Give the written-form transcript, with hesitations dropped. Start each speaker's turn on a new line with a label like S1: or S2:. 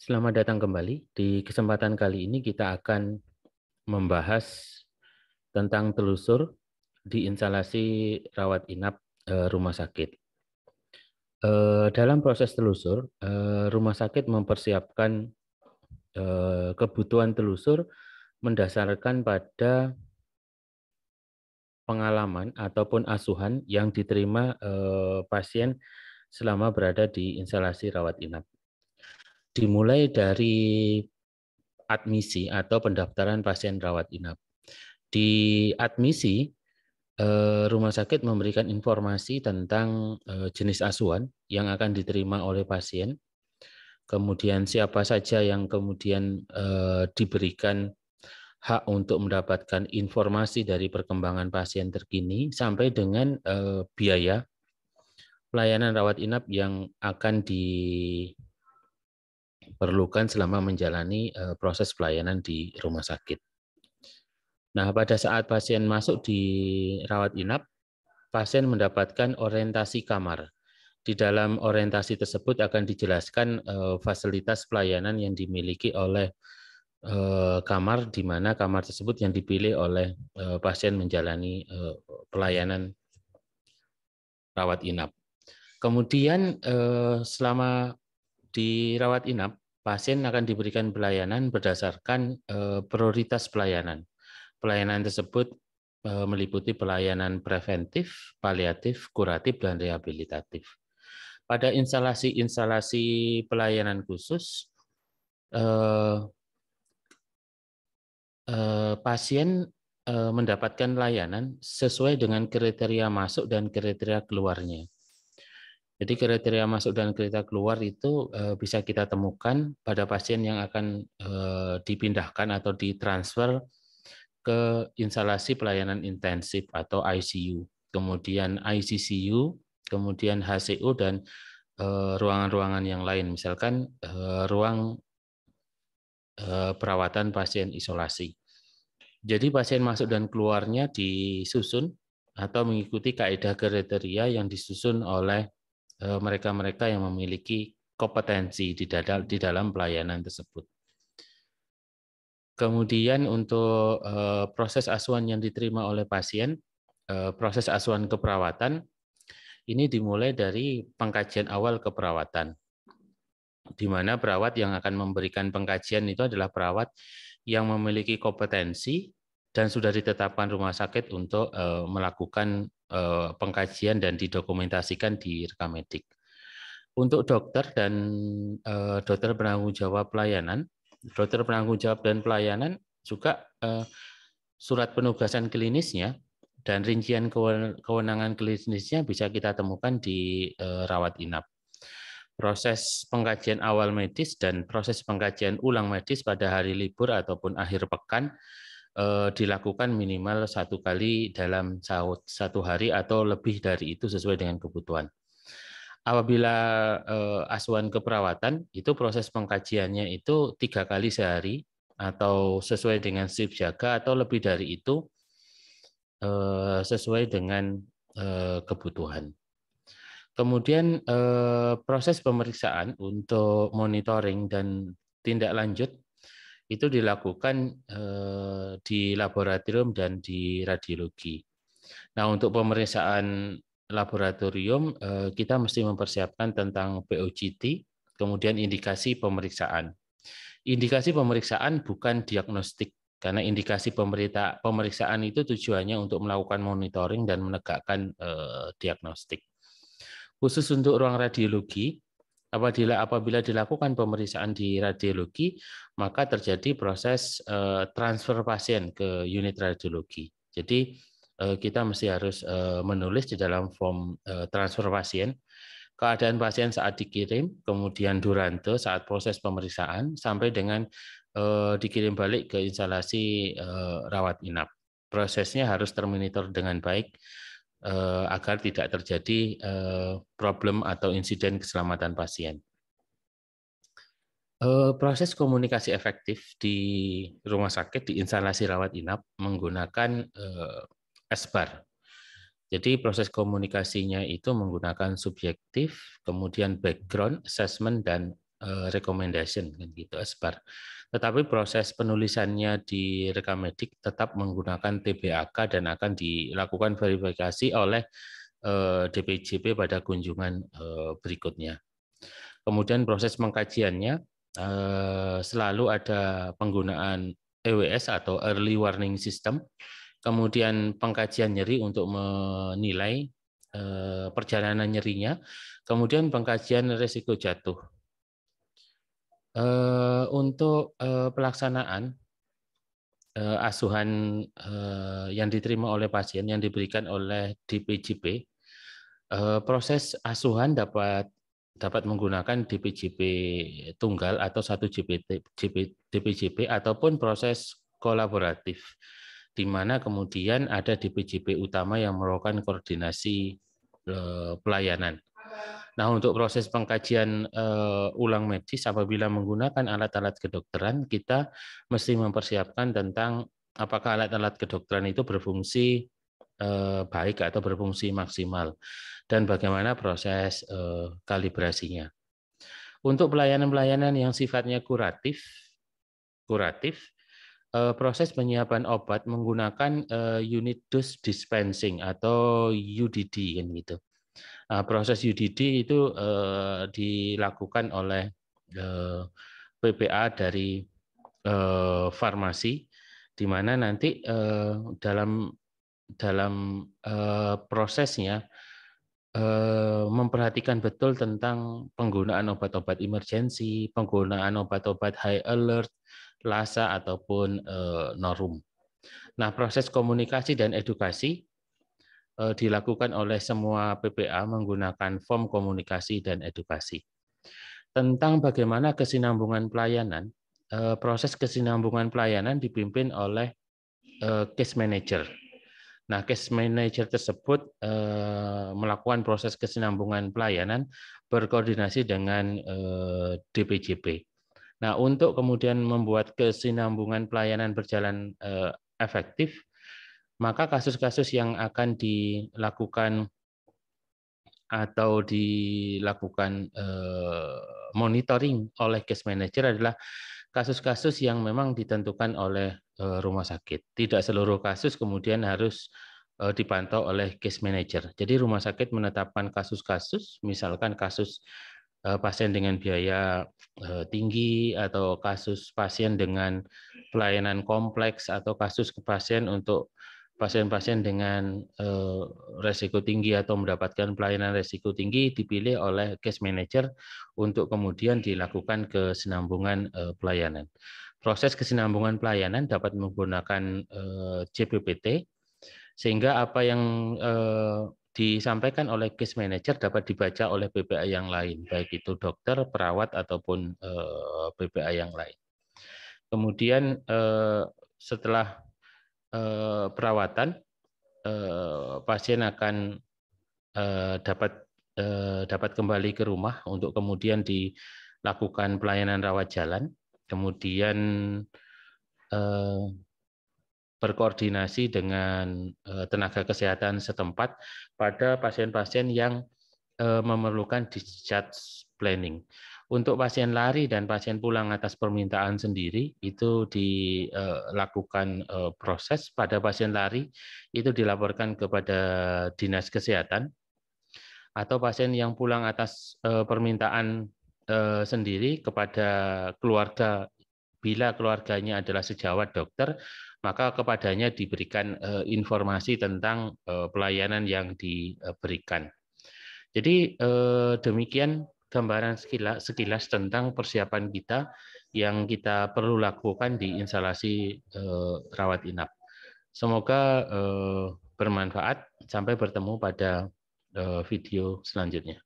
S1: Selamat datang kembali. Di kesempatan kali ini kita akan membahas tentang telusur di instalasi rawat inap rumah sakit. Dalam proses telusur, rumah sakit mempersiapkan kebutuhan telusur mendasarkan pada pengalaman ataupun asuhan yang diterima pasien selama berada di instalasi rawat inap. Dimulai dari admisi atau pendaftaran pasien rawat inap. Di admisi, rumah sakit memberikan informasi tentang jenis asuhan yang akan diterima oleh pasien, kemudian siapa saja yang kemudian diberikan hak untuk mendapatkan informasi dari perkembangan pasien terkini, sampai dengan biaya pelayanan rawat inap yang akan diperlukan selama menjalani proses pelayanan di rumah sakit. Nah, pada saat pasien masuk di rawat inap, pasien mendapatkan orientasi kamar. Di dalam orientasi tersebut akan dijelaskan fasilitas pelayanan yang dimiliki oleh kamar, di mana kamar tersebut yang dipilih oleh pasien menjalani pelayanan rawat inap. Kemudian selama di rawat inap, pasien akan diberikan pelayanan berdasarkan prioritas pelayanan. Pelayanan tersebut meliputi pelayanan preventif, paliatif, kuratif, dan rehabilitatif. Pada instalasi-instalasi pelayanan khusus, pasien mendapatkan layanan sesuai dengan kriteria masuk dan kriteria keluarnya. Jadi kriteria masuk dan kriteria keluar itu bisa kita temukan pada pasien yang akan dipindahkan atau ditransfer ke instalasi pelayanan intensif atau ICU, kemudian ICCU, kemudian HCU, dan ruangan-ruangan yang lain, misalkan ruang perawatan pasien isolasi. Jadi pasien masuk dan keluarnya disusun atau mengikuti kaidah kriteria yang disusun oleh mereka-mereka yang memiliki kompetensi di dalam pelayanan tersebut. Kemudian untuk proses asuhan yang diterima oleh pasien, proses asuhan keperawatan, ini dimulai dari pengkajian awal keperawatan, di mana perawat yang akan memberikan pengkajian itu adalah perawat yang memiliki kompetensi dan sudah ditetapkan rumah sakit untuk melakukan pengkajian dan didokumentasikan di rekam medik. Untuk dokter dan dokter penanggung jawab pelayanan, dokter penanggung jawab dan pelayanan juga surat penugasan klinisnya dan rincian kewenangan klinisnya bisa kita temukan di rawat inap. Proses pengkajian awal medis dan proses pengkajian ulang medis pada hari libur ataupun akhir pekan dilakukan minimal 1 kali dalam satu hari atau lebih dari itu sesuai dengan kebutuhan. Apabila asuhan keperawatan, itu proses pengkajiannya itu 3 kali sehari atau sesuai dengan shift jaga atau lebih dari itu sesuai dengan kebutuhan. Kemudian proses pemeriksaan untuk monitoring dan tindak lanjut itu dilakukan di laboratorium dan di radiologi. Nah, untuk pemeriksaan laboratorium, kita mesti mempersiapkan tentang POCT, kemudian indikasi pemeriksaan. Indikasi pemeriksaan bukan diagnostik, karena indikasi pemeriksaan itu tujuannya untuk melakukan monitoring dan menegakkan diagnostik. Khusus untuk ruang radiologi, apabila dilakukan pemeriksaan di radiologi, maka terjadi proses transfer pasien ke unit radiologi. Jadi kita mesti harus menulis di dalam form transfer pasien keadaan pasien saat dikirim, kemudian durante saat proses pemeriksaan, sampai dengan dikirim balik ke instalasi rawat inap. Prosesnya harus termonitor dengan baik agar tidak terjadi problem atau insiden keselamatan pasien. Proses komunikasi efektif di rumah sakit di instalasi rawat inap menggunakan SBAR. Jadi proses komunikasinya itu menggunakan subjektif, kemudian background, assessment, dan recommendation kan gitu, SBAR. Tetapi proses penulisannya di rekam medik tetap menggunakan TBAK dan akan dilakukan verifikasi oleh DPJP pada kunjungan berikutnya. Kemudian proses pengkajiannya selalu ada penggunaan EWS atau Early Warning System, kemudian pengkajian nyeri untuk menilai perjalanan nyerinya, kemudian pengkajian risiko jatuh. Untuk pelaksanaan asuhan yang diterima oleh pasien yang diberikan oleh DPJP, proses asuhan dapat menggunakan DPJP tunggal atau satu DPJP ataupun proses kolaboratif, di mana kemudian ada DPJP utama yang melakukan koordinasi pelayanan. Nah, untuk proses pengkajian ulang medis apabila menggunakan alat-alat kedokteran, kita mesti mempersiapkan tentang apakah alat-alat kedokteran itu berfungsi baik atau berfungsi maksimal, dan bagaimana proses kalibrasinya. Untuk pelayanan-pelayanan yang sifatnya kuratif, proses penyiapan obat menggunakan unit dose dispensing atau UDD kan gitu. Proses UDD itu dilakukan oleh PPA dari farmasi, di mana nanti dalam prosesnya memperhatikan betul tentang penggunaan obat-obat emergensi, penggunaan obat-obat high alert, LASA ataupun Norum. Nah, proses komunikasi dan edukasi dilakukan oleh semua PPA menggunakan form komunikasi dan edukasi. Tentang bagaimana kesinambungan pelayanan, proses kesinambungan pelayanan dipimpin oleh case manager. Nah, case manager tersebut melakukan proses kesinambungan pelayanan berkoordinasi dengan DPJP. Nah, untuk kemudian membuat kesinambungan pelayanan berjalan efektif, maka kasus-kasus yang akan dilakukan monitoring oleh case manager adalah kasus-kasus yang memang ditentukan oleh rumah sakit. Tidak seluruh kasus kemudian harus dipantau oleh case manager. Jadi rumah sakit menetapkan kasus-kasus, misalkan kasus pasien dengan biaya tinggi, atau kasus pasien dengan pelayanan kompleks, atau kasus pasien untuk pasien-pasien dengan resiko tinggi atau mendapatkan pelayanan resiko tinggi, dipilih oleh case manager untuk kemudian dilakukan kesinambungan pelayanan. Proses kesinambungan pelayanan dapat menggunakan JPPT, sehingga apa yang disampaikan oleh case manager dapat dibaca oleh PPA yang lain, baik itu dokter, perawat, ataupun PPA yang lain. Kemudian setelah perawatan, pasien akan dapat kembali ke rumah untuk kemudian dilakukan pelayanan rawat jalan, kemudian berkoordinasi dengan tenaga kesehatan setempat pada pasien-pasien yang memerlukan discharge planning. Untuk pasien lari dan pasien pulang atas permintaan sendiri, itu dilakukan proses. Pada pasien lari, itu dilaporkan kepada dinas kesehatan, atau pasien yang pulang atas permintaan sendiri kepada keluarga, bila keluarganya adalah sejawat dokter, maka kepadanya diberikan informasi tentang pelayanan yang diberikan. Jadi demikian gambaran sekilas tentang persiapan kita yang kita perlu lakukan di instalasi rawat inap. Semoga bermanfaat. Sampai bertemu pada video selanjutnya.